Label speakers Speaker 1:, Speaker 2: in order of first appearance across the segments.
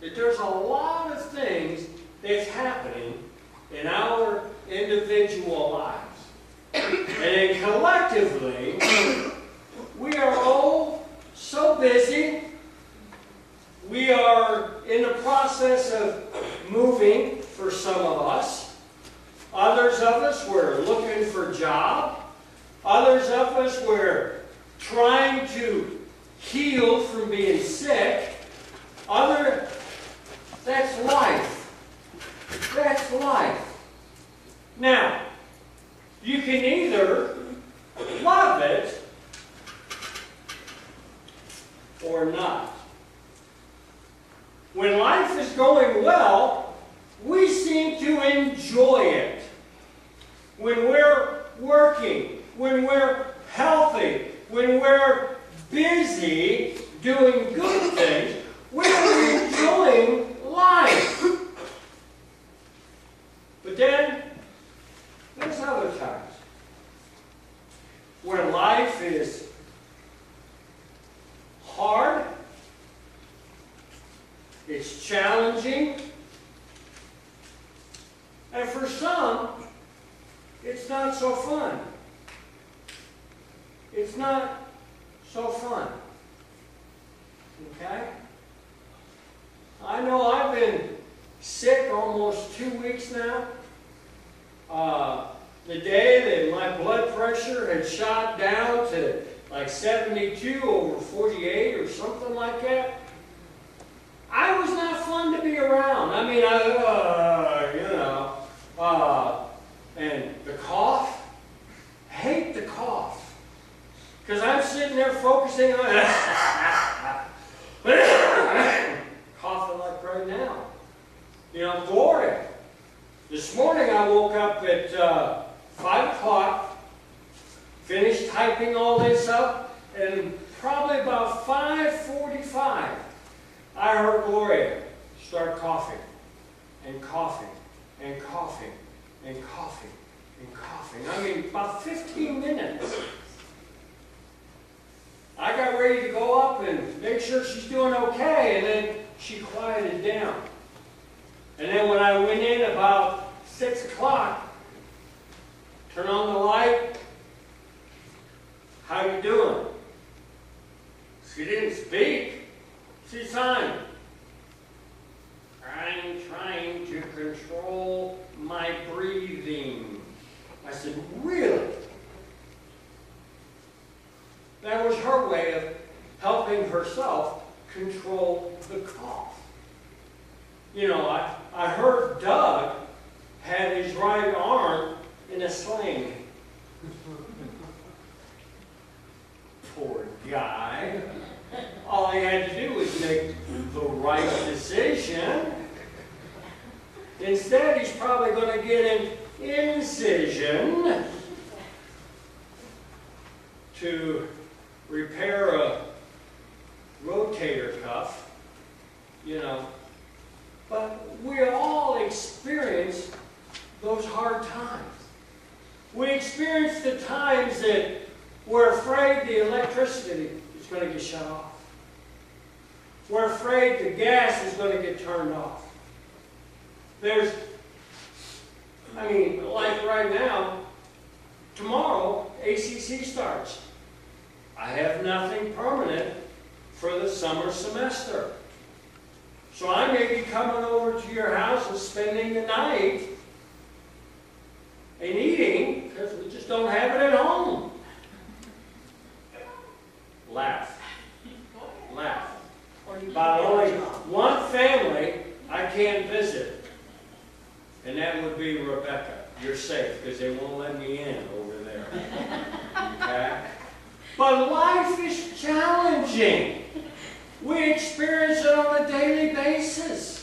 Speaker 1: that there's a lot of things that's happening in our individual lives. And then collectively, we are all so busy. We are in the process of moving for some of us. Others of us were looking for a job. Others of us were trying to heal from being sick. That's life. That's life. Now, you can either love it or not. When life is going well, we seem to enjoy it. When we're working, when we're healthy, when we're busy doing good things, we're enjoying life. But then, there's other times where life is hard, it's challenging, and for some, it's not so fun. It's not so fun. Okay? I know I've been sick almost 2 weeks now. The day that my blood pressure had shot down to like 72 over 48 or something like that, I was not fun to be around. I mean, and the cough, I hate the cough. Because I'm sitting there focusing on coughing like right now. Glory. This morning I woke up at 5 o'clock, finished typing all this up, and probably about 5:45, I heard Gloria start coughing, and coughing, and coughing, and coughing, and coughing. I mean, about 15 minutes. I got ready to go up and make sure she's doing okay, and then she quieted down. And then when I went in about 6 o'clock, turn on the light. How you doing? She didn't speak. She's fine. I'm trying to control my breathing. I said, really? That was her way of helping herself control the cough. I heard Doug had his right arm in a sling. Poor guy. All he had to do was make the right decision. Instead, he's probably going to get an incision to repair a rotator cuff, But we all experience those hard times. We experience the times that we're afraid the electricity is going to get shut off. We're afraid the gas is going to get turned off. Like right now, tomorrow, ACC starts. I have nothing permanent for the summer semester. So I may be coming over to your house and spending the night and eating, because we just don't have it at home. Laugh. Laugh. About only one family I can't visit, and that would be Rebecca. You're safe, because they won't let me in over there. Okay? But life is challenging. We experience it on a daily basis.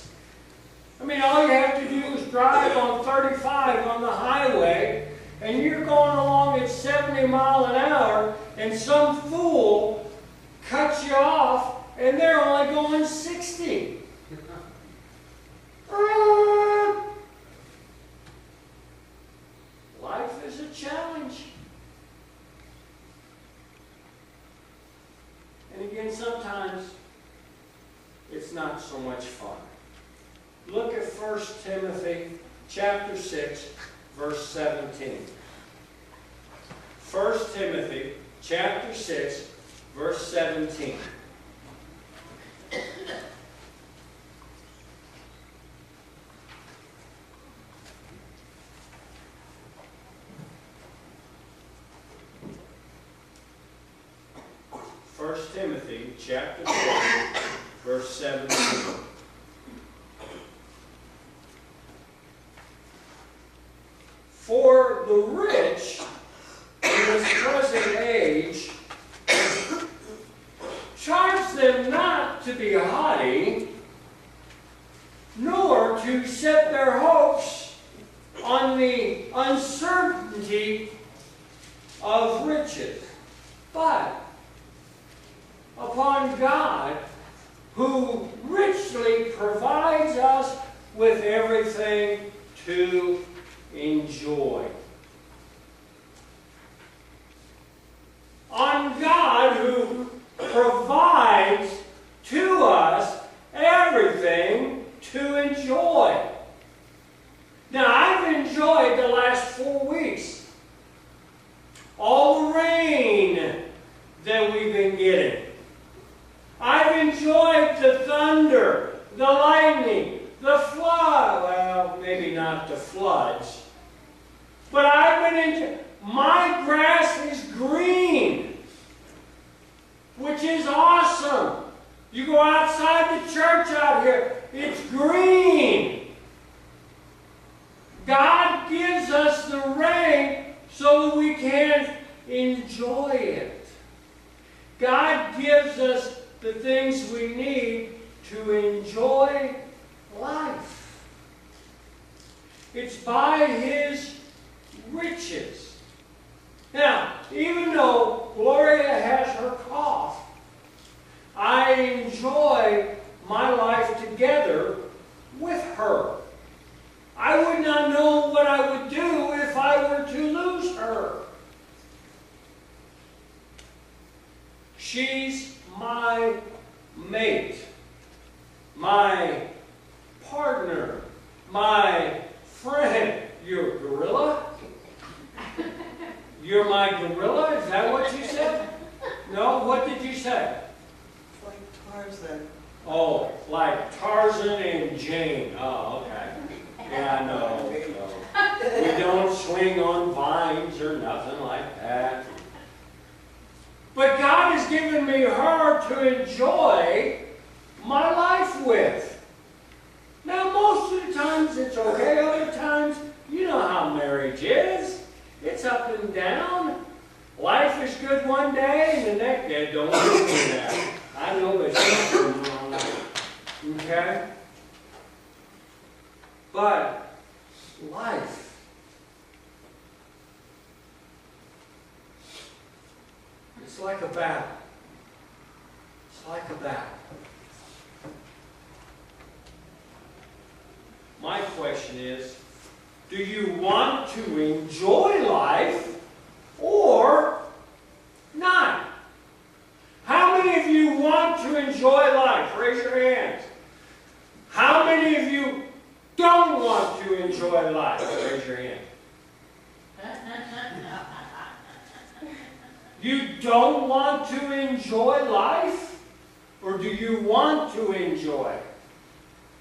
Speaker 1: All you have to do is drive on 35 on the highway, and you're going along at 70 miles an hour, and some fool cuts you off, and they're only going 60. Life is a challenge. And again, sometimes it's not so much fun. Look at 1 Timothy chapter 6, verse 17. 1 Timothy chapter 6, verse 17. First Timothy chapter 6, verse 17. For the rich in this present age charge them not to be haughty, nor to set their hopes on the uncertainty of riches, but upon God, who richly provides us with everything to enjoy. On God, who provides to us everything to enjoy. Now, I've enjoyed the last 4 weeks. All the rain that we've been getting. I've enjoyed the thunder, the lightning, the flood. Well, maybe not the floods. But I've been into, my grass is green, which is awesome. You go outside the church out here, it's green. God gives us the rain so that we can enjoy it. God gives us the things we need to enjoy life. It's by His riches. Now, even though Gloria has her cough, I enjoy my life together with her. I would not know what I would do if I were to lose her. She's my mate, my partner, my friend. You're a gorilla? You're my gorilla? Is that what you said? No? What did you say?
Speaker 2: Like Tarzan.
Speaker 1: Oh, like Tarzan and Jane. Oh, okay. Yeah, I know. We don't swing on vines or nothing like that. But God has given me her to enjoy my life with. Now, most of the times it's okay. Other times, you know how marriage is. It's up and down. Life is good one day, and the next day, don't do that. I know it's something wrong. Okay? But life. It's like a battle. It's like a battle. My question is, do you want to enjoy life or not? How many of you want to enjoy life? Raise your hands. How many of you don't want to enjoy life? Raise your hand. You don't want to enjoy life? Or do you want to enjoy?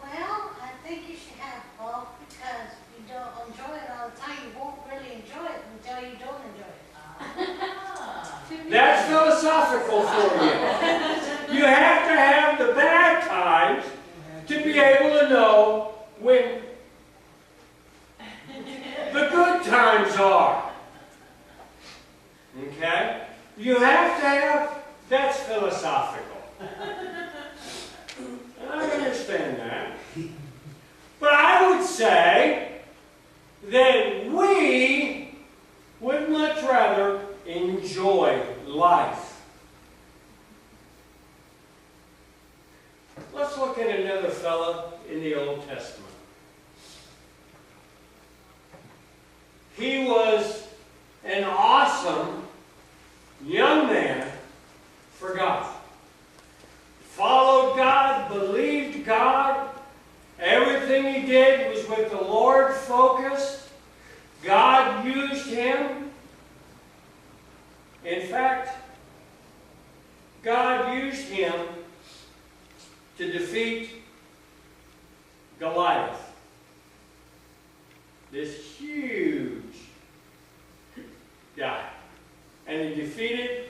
Speaker 3: Well, I think you should have both, because if you don't enjoy it all the time, you won't really enjoy it until you don't enjoy it.
Speaker 1: That's philosophical for you. You have to have the bad times to be able to know when the good times are. Okay? You have to have, that's philosophical. And I understand that. But I would say that we would much rather enjoy life. Let's look at another fellow in the Old Testament. He was an awesome young man for God. Followed God, believed believed God. Everything he did was with the Lord focused. God used him. In fact, God used him to defeat Goliath. This huge guy. And he defeated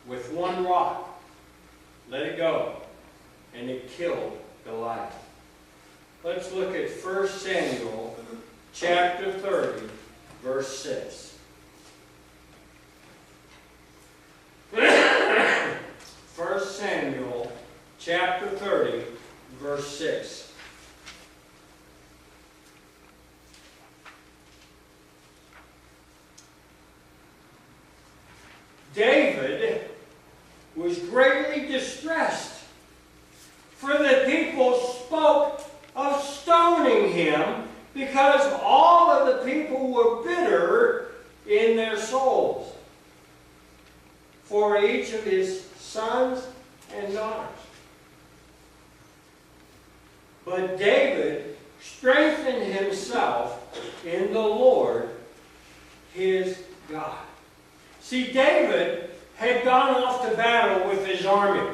Speaker 1: with one rock. Let it go. And it killed Goliath. Let's look at 1 Samuel chapter 30, verse 6. 1 Samuel chapter 30, verse 6. David was greatly distressed, for the people spoke of stoning him, because all of the people were bitter in their souls for each of his sons and daughters. But David strengthened himself in the Lord his God. See, David had gone off to battle with his army.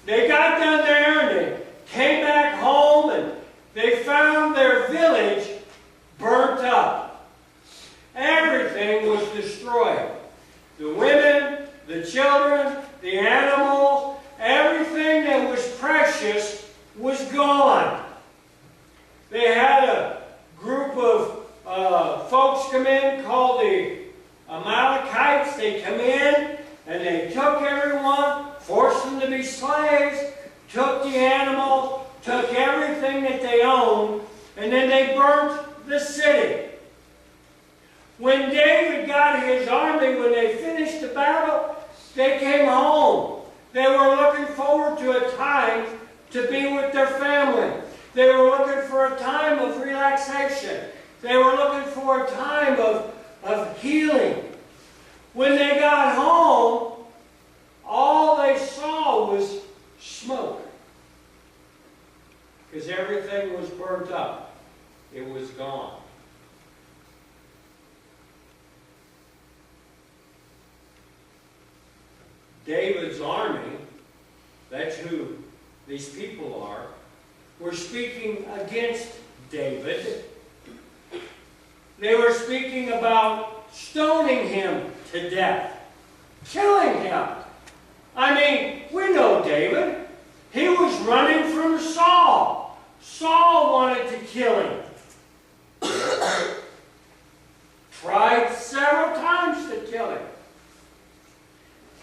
Speaker 1: They got down there and they came back home and they found their village burnt up. Everything was destroyed. The women, the children, the animals, everything that was precious was gone. They had a group of folks come in called the Amalekites. They come in and they took everyone, forced them to be slaves, took the animals, took everything that they owned, and then they burnt the city. When David got his army, when they finished the battle, they came home. They were looking forward to a time to be with their family. They were looking for a time of relaxation. They were looking for a time of healing. When they got home, all they saw was smoke. Because everything was burnt up. It was gone. David's army, that's who these people are, were speaking against David. They were speaking about stoning him to death, killing him. I mean, we know David. He was running from Saul. Saul wanted to kill him. Tried several times to kill him.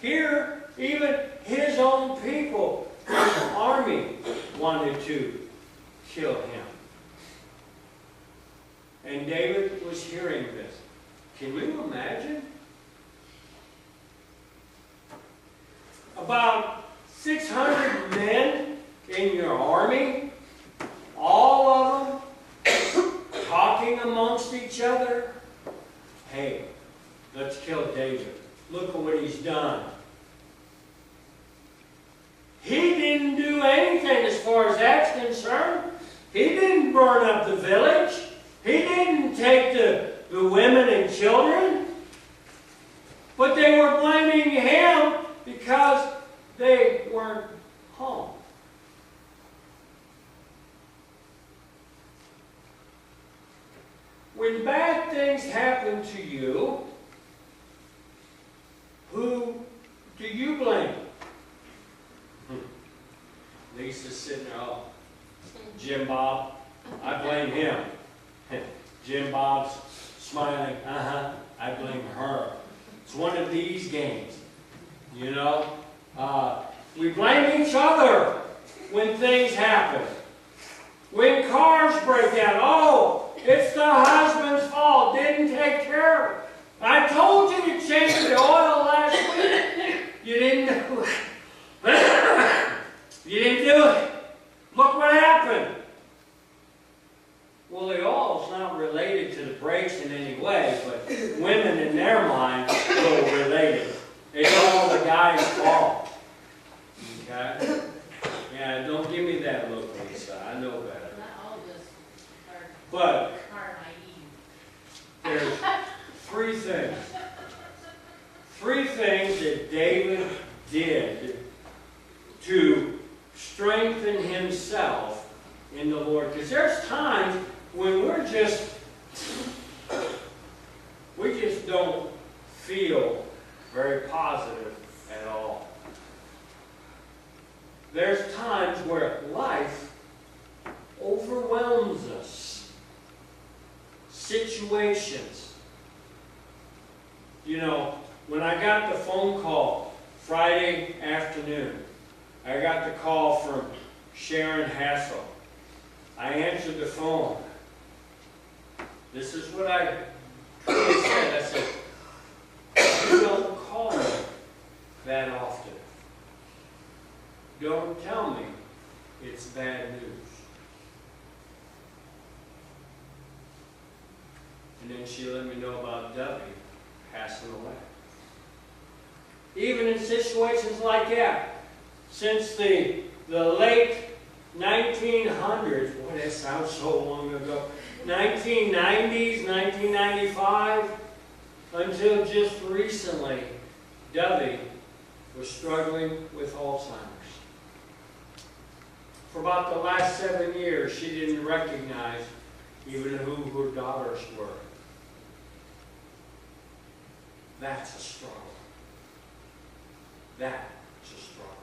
Speaker 1: Here, even his own people, his army, wanted to kill him. And David was hearing this. Can you imagine? About 600 men in your army, all of them talking amongst each other. Hey, let's kill David. Look at what he's done. He didn't do anything as far as that's concerned. He didn't burn up the village. He didn't take the women and children. But they were blaming him because they weren't home. When bad things happen to you, who do you blame? Lisa's sitting there, oh, Jim Bob, I blame him. Jim Bob's smiling, I blame her. It's one of these games, you know. We blame each other when things happen. When cars break down, oh, it's the husband's fault, didn't take care of it. I told you to change the oil last week. You didn't do it. You didn't do it. Look what happened. Well, the oil's not related to the brakes in any way, but women in their mind feel related. It's all the guy's fault. Okay? Yeah, that look, Lisa. I know better.
Speaker 4: Not all of us
Speaker 1: But
Speaker 4: are naive.
Speaker 1: there's three things. Three things that David did to strengthen himself in the Lord. Because there's times when we just don't feel very positive at all. There's times where life overwhelms us. Situations. You know, when I got the phone call Friday afternoon, I got the call from Sharon Hassel. I answered the phone. This is what I said. I said, you don't call me that often. Don't tell me it's bad news. And then she let me know about Debbie passing away. Even in situations like that, since the late 1900s, boy, that sounds so long ago, 1990s, 1995, until just recently, Debbie was struggling with Alzheimer's. For about the last 7 years, she didn't recognize even who her daughters were. That's a struggle. That's a struggle.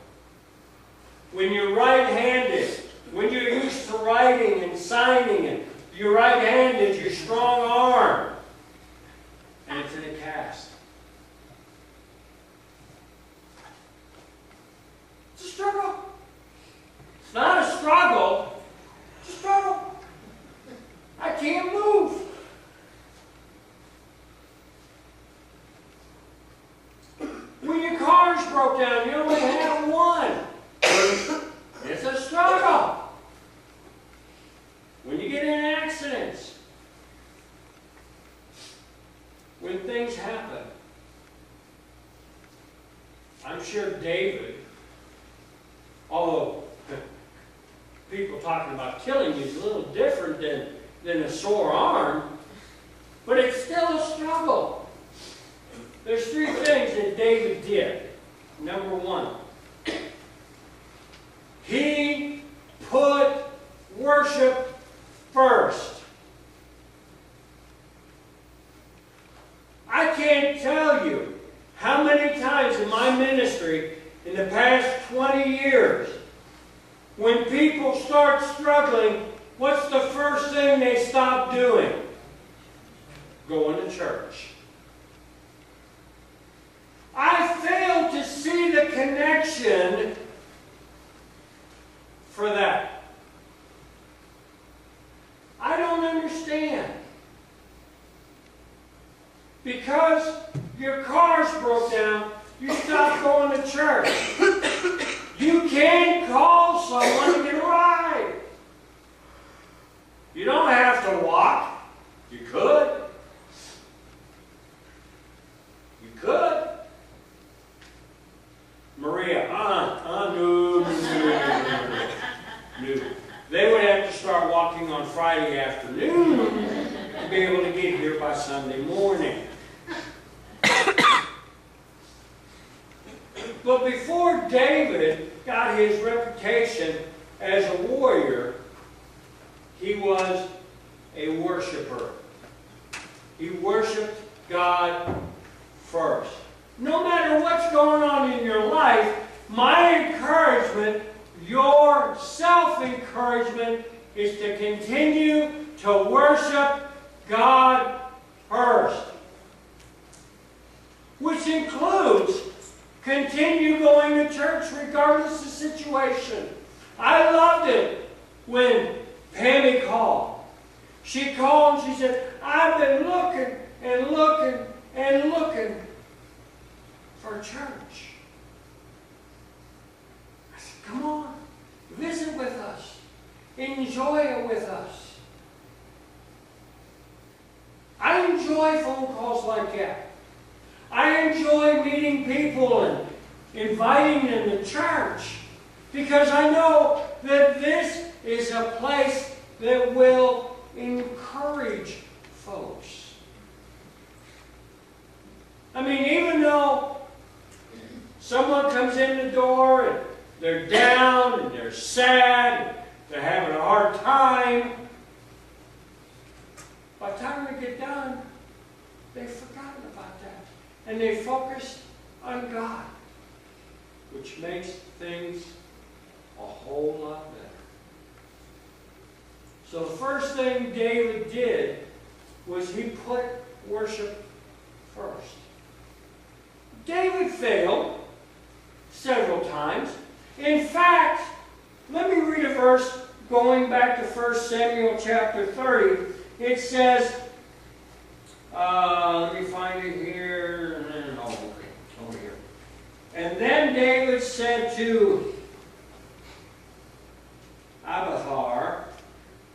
Speaker 1: When you're right-handed, when you're used to writing and signing, and you're right-handed, your strong arm, and it's in a cast. It's a struggle. It's not a struggle. It's a struggle. I can't move. When your car's broke down, you only have one. It's a struggle. When you get in accidents, when things happen, I'm sure David, although people talking about killing you is a little different than a sore arm, but it's still a struggle. There's three things that David did. Number one, he put worship first. I can't tell you how many times in my ministry in the past 20 years, when people start struggling, what's the first thing they stop doing? Going to church. I fail to see the connection for that. I don't understand. Because your car's broke down, you stop going to church. You can call someone to get a ride. You don't have to walk. You could. You could. Maria, no. They would have to start walking on Friday afternoon to be able to get here by Sunday morning. But before David got his reputation as a warrior, he was a worshiper. He worshiped God first. No matter what's going on in your life, my encouragement, your self-encouragement, is to continue to worship God first. Which includes continue going to church regardless of situation. I loved it when Pammy called. She called and she said, I've been looking and looking and looking for church. I said, come on, visit with us. Enjoy it with us. I enjoy phone calls like that. I enjoy meeting people and inviting them to church because I know that this is a place that will encourage folks. I mean, even though someone comes in the door and they're down and they're sad, and they're having a hard time, by the time they get done, they've forgotten about that. And they focused on God, which makes things a whole lot better. So the first thing David did was he put worship first. David failed several times. In fact, let me read a verse going back to 1 Samuel chapter 30. It says, let me find it here. Over here. And then David said to Abiathar,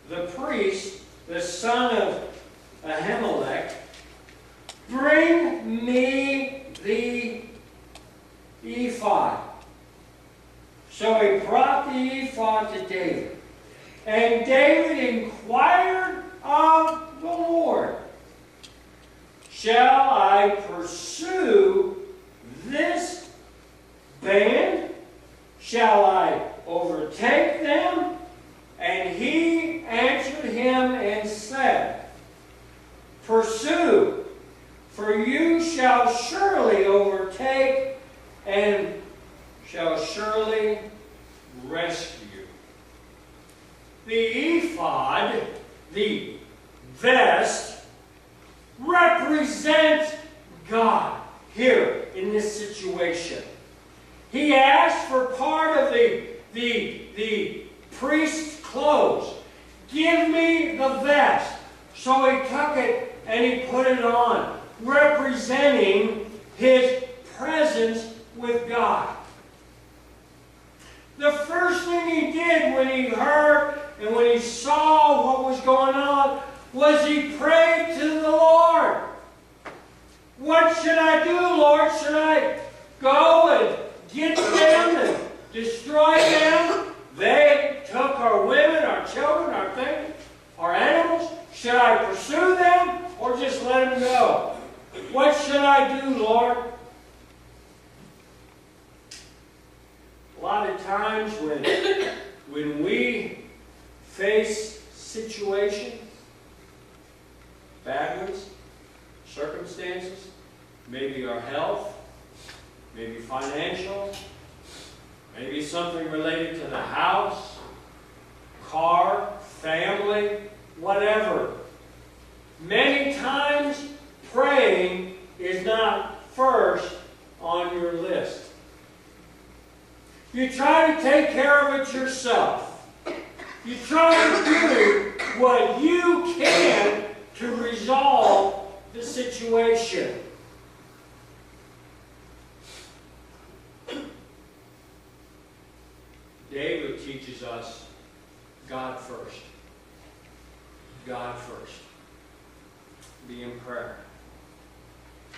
Speaker 1: the priest, the son of Ahimelech, bring me the ephod. So he brought the ephod to David. And David inquired of the Lord, shall I pursue this band? Shall I overtake them? And he answered him and said, pursue, for you shall surely overtake and shall surely rescue. The ephod, the vest, represent God here in this situation. He asked for part of the priest's clothes. Give me the vest. So he took it and he put it on, representing his presence with God. The first thing he did when he heard and when he saw what was going on was he prayed to the Lord. What should I do, Lord? Should I go and get them and destroy them? They took our women, our children, our things, our animals. Should I pursue them or just let them go? What should I do, Lord? A lot of times when we face situations, bad ones, circumstances, maybe our health, maybe financial, maybe something related to the house, car, family, whatever. Many times praying is not first on your list. You try to take care of it yourself. You try to do what you can to resolve the situation. David teaches us God first. God first. Be in prayer.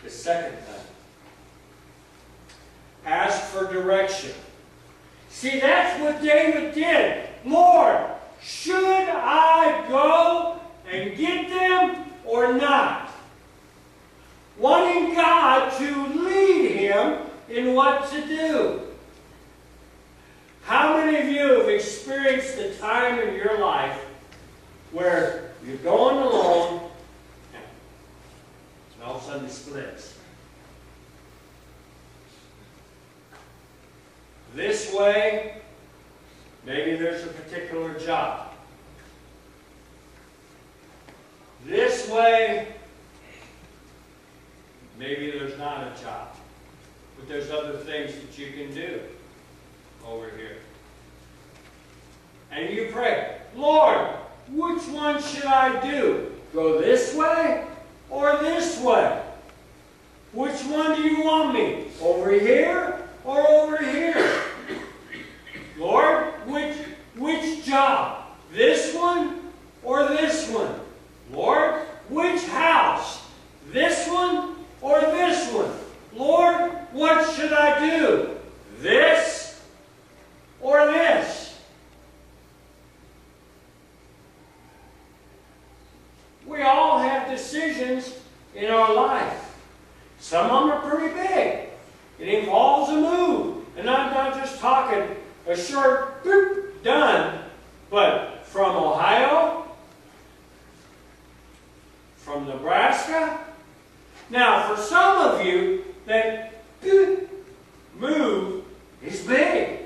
Speaker 1: The second thing, ask for direction. See, that's what David did. Lord, should I go and get them or not? Wanting God to lead him in what to do. How many of you have experienced a time in your life where you're going along and all of a sudden it splits? This way, maybe there's a particular job. This way, maybe there's not a job. But there's other things that you can do over here. And you pray, Lord, which one should I do? Go this way or this way? Which one do you want me? Over here or over here? Lord, which job? This one or this one? Lord, which house? This one or this one? Lord, what should I do? This or this? decisions in our life. Some of them are pretty big. It involves a move. And I'm not just talking a short, boop, done, but from Ohio, from Nebraska. Now, for some of you, that move is big.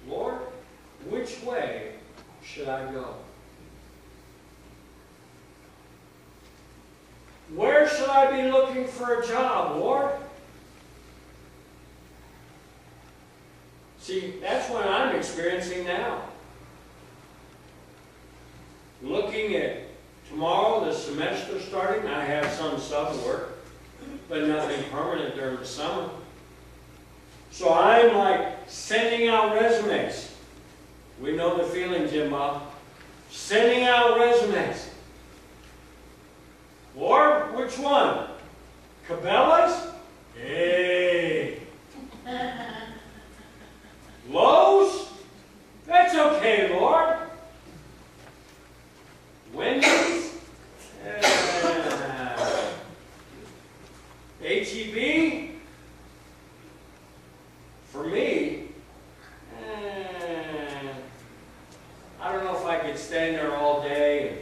Speaker 1: Lord, which way should I go? Where should I be looking for a job, Lord? See, that's what I'm experiencing now. Looking at tomorrow, the semester starting, I have some sub work, but nothing permanent during the summer. So I'm like sending out resumes. We know the feeling, Jim Bob. Sending out resumes. Lord, which one? Cabela's? Hey. Lowe's? That's okay, Lord. Wendy's? H-E-B? For me, I don't know if I could stand there all day and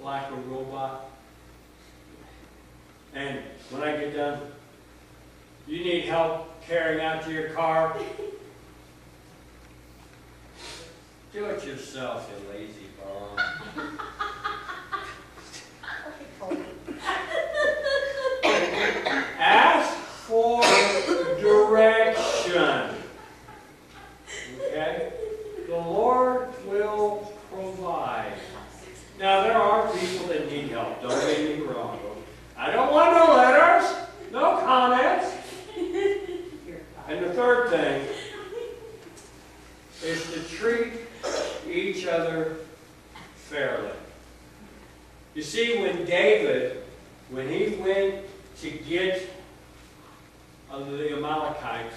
Speaker 1: like a robot. And when I get done, you need help carrying out to your car? Do it yourself, you lazy bum. Ask for direction. Okay? The Lord will provide. Now, there are people that need help. Don't get me wrong. I don't want no letters, no comments. And the third thing is to treat each other fairly. You see, when David, when he went to get the Amalekites,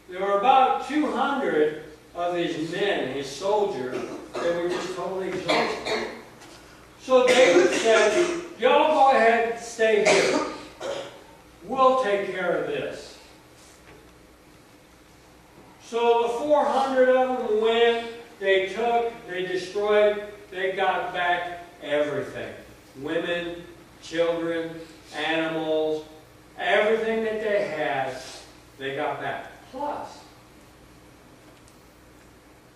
Speaker 1: there were about 200 of his men, his soldiers, that were just totally exhausted. So David said, y'all go ahead and stay here. We'll take care of this. So the 400 of them went, they took, they destroyed, they got back everything. Women, children, animals, everything that they had, they got back. Plus,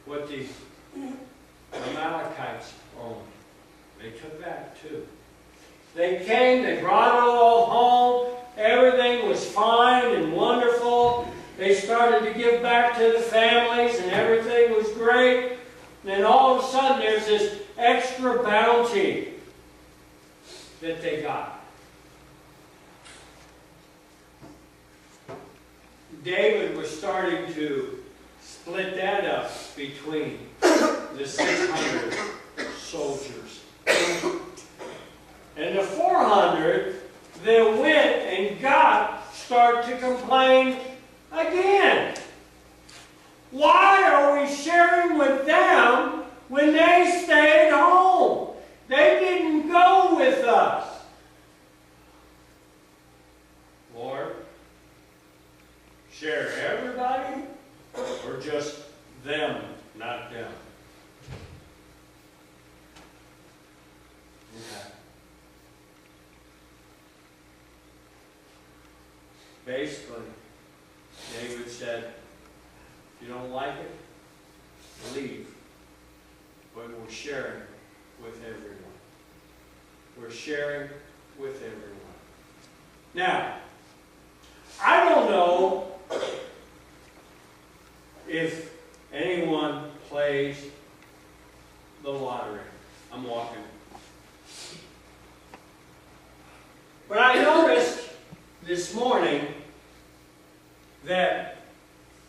Speaker 1: what the Amalekites owned, they took that too. They came, they brought it all home, everything was fine and wonderful. They started to give back to the families and everything was great. And then all of a sudden there's this extra bounty that they got. David was starting to split that up between the 600 soldiers. And the 400 that went and got start to complain again. Why are we sharing with them when they stayed home? They didn't go with us. Lord, share everybody or just them, not them? Okay. Basically, David said, if you don't like it, leave. But we're sharing with everyone. We're sharing with everyone. Now, I don't know if anyone plays the lottery. I'm walking. But I noticed this morning that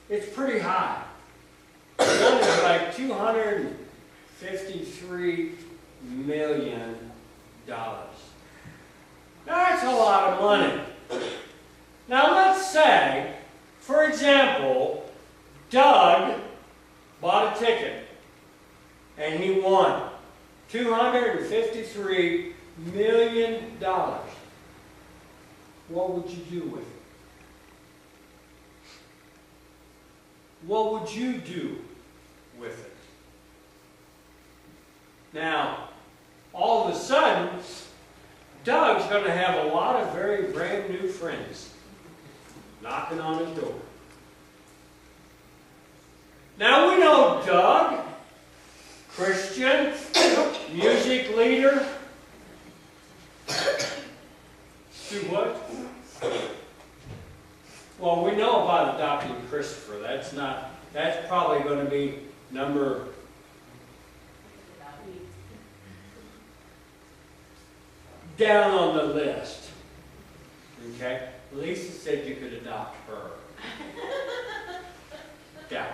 Speaker 1: it's pretty high. One is like $253 million. That's a lot of money. Now let's say, for example, Doug bought a ticket and he won $253 million. What would you do with it? What would you do with it? Now, all of a sudden, Doug's going to have a lot of very brand new friends knocking on his door. Now we know Doug, Christian, music leader. Do what? Well, we know about adopting Christopher. That's probably going to be number down on the list. Okay? Lisa said you could adopt her. Yeah.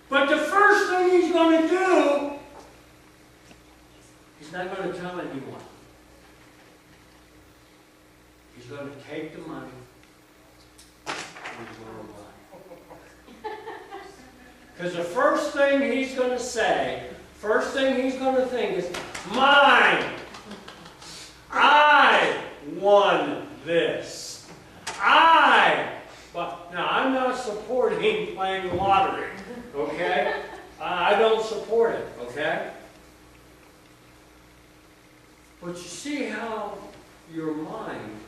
Speaker 1: But the first thing he's going to do, he's not going to tell anyone. He's going to take the money and he's going to run. Because the first thing he's going to say, first thing he's going to think is, mine! I won this. But now I'm not supporting playing lottery, okay? I don't support it, okay? But you see how your mind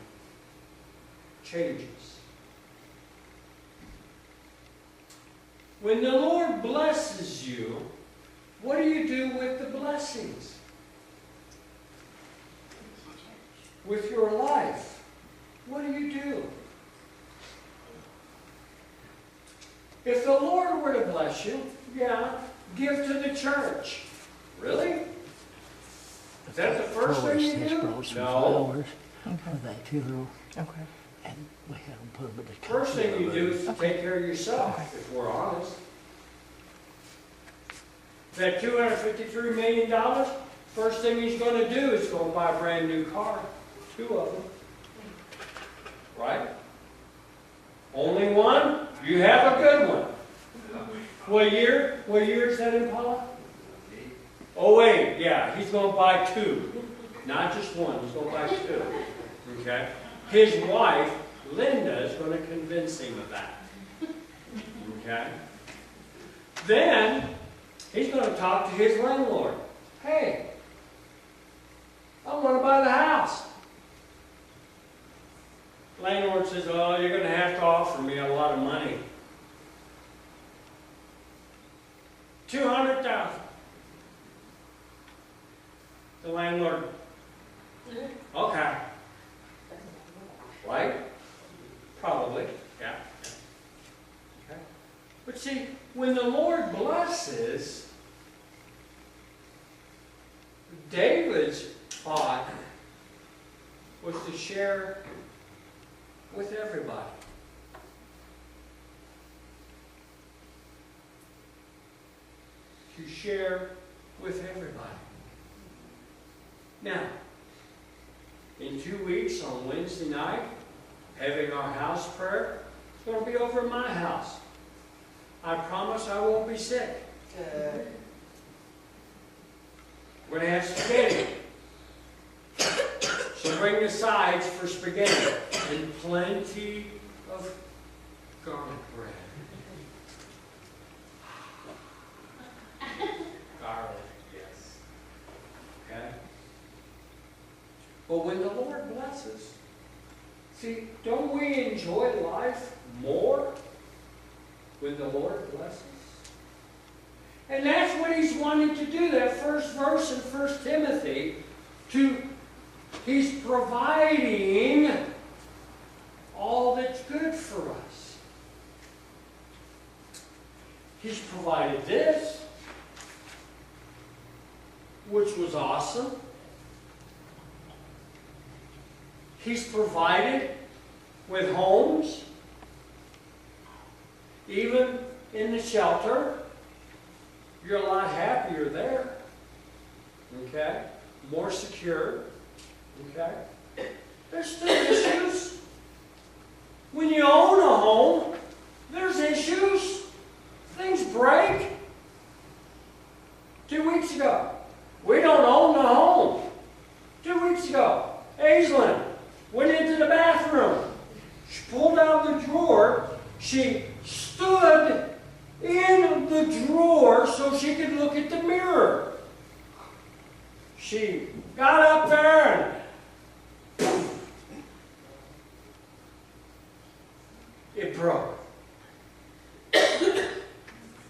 Speaker 1: changes. When the Lord blesses you, what do you do with the blessings? With your life, what do you do? If the Lord were to bless you, yeah, give to the church. Really? Is that the first thing you do? No.
Speaker 5: For that funeral,
Speaker 2: Okay.
Speaker 5: and we had them put them in the
Speaker 1: First thing you do is to take care of yourself, if we're honest. That $253 million, first thing he's going to do is go and buy a brand new car. 2 of them. Right? Only one? You have a good one. What year? What year is that Impala? 08. Yeah, he's going to buy 2. Not just one. He's going to buy 2. Okay? His wife, Linda, is going to convince him of that. Okay? Then, he's going to talk to his landlord. Hey, I want to buy the house. Landlord says, oh, you're going to have to offer me a lot of money. $200,000. The landlord, okay. Right? Probably, yeah. Okay. But see, when the Lord blesses, David's thought was to share with everybody. To share with everybody. Now, in 2 weeks on Wednesday night, having our house prayer, it's going to be over at my house. I promise I won't be sick. We're going to have spaghetti. So bring the sides for spaghetti and plenty of garlic bread. Garlic, yes. Okay? But when the Lord blesses, see, don't we enjoy life more when the Lord blesses? And that's what he's wanting to do, that first verse in 1 Timothy, he's providing all that's good for us. He's provided this, which was awesome. He's provided with homes, even in the shelter. You're a lot happier there. Okay? more secure. Okay? There's still issues. When you own a home, there's issues. Things break. 2 weeks ago, we don't own the home. 2 weeks ago, Aislinn went into the bathroom. She pulled out the drawer. She stood in the drawer so she could look at the mirror. She got up there and it broke.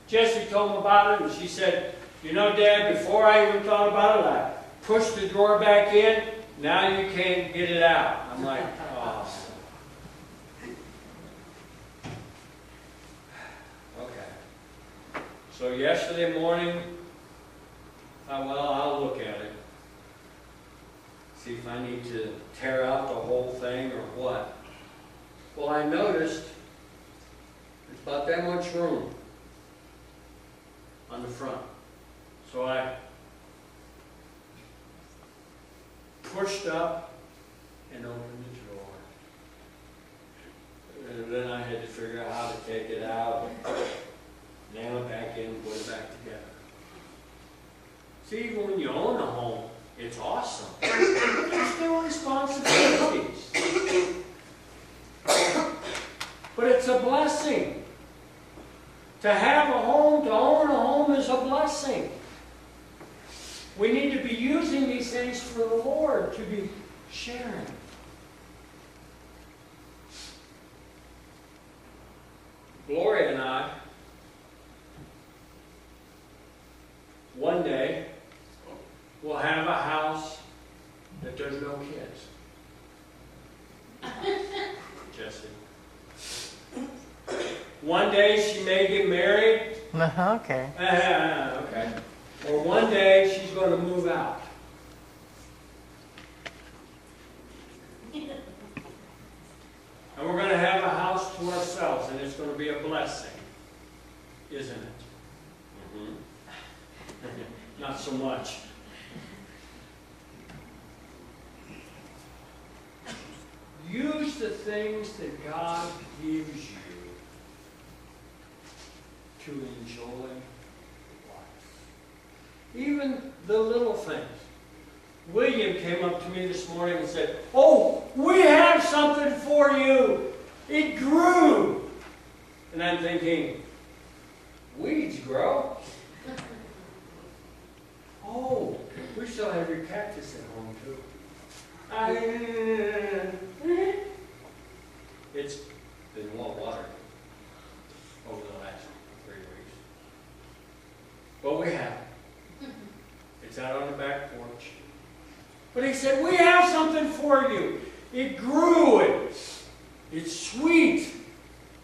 Speaker 1: Jessie told me about it, and she said, you know, Dad, before I even thought about it, I pushed the drawer back in. Now you can't get it out. I'm like, oh. Okay. So yesterday morning, I'll look at it. See if I need to tear out the whole thing or what. Well, I noticed there's about that much room on the front. So I pushed up and opened the drawer. And then I had to figure out how to take it out, nail it back in, put it back together. See, even when you own a home, it's awesome. There's still responsibilities. But it's a blessing. To have a home, to own a home is a blessing. We need to be using these things for the Lord, to be sharing. Gloria and I, one day, will have a house that there's no kids. Jessie. One day she may get married.
Speaker 5: Okay.
Speaker 1: Okay. Or one day she's going to move out. And we're going to have a house to ourselves, and it's going to be a blessing. Isn't it? Mm-hmm. Not so much. Use the things that God gives you to enjoy life. Even the little things. William came up to me this morning and said, "Oh, we have something for you. It grew." And I'm thinking, weeds grow? Oh, we still have your cactus at home too. It's been well watered over the last 3 weeks. But we have it. It's out on the back porch. But he said, "We have something for you. It grew. It's sweet."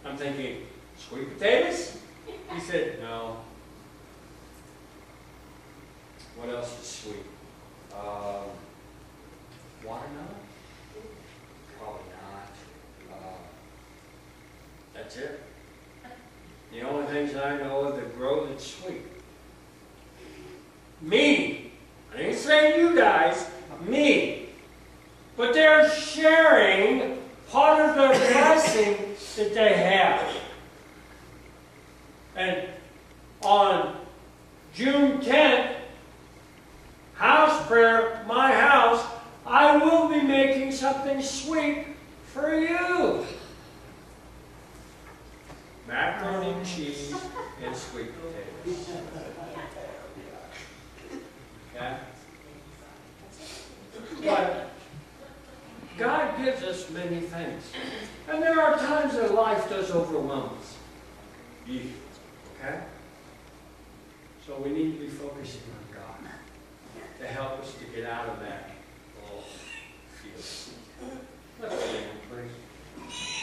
Speaker 1: I'm thinking, sweet potatoes? He said, "No." What else is sweet? Watermelon? Probably not. That's it. The only things I know of that grow that's sweet. Me. I didn't say you guys. Me. But they're sharing part of their blessing that they have. And on June 10th, house prayer, my house, I will be making something sweet for you. Macaroni and cheese and sweet potatoes. Okay? But God gives us many things. And there are times that life does overwhelm us. Okay? So we need to be focusing on God to help us to get out of that feeling. Let's stand, please.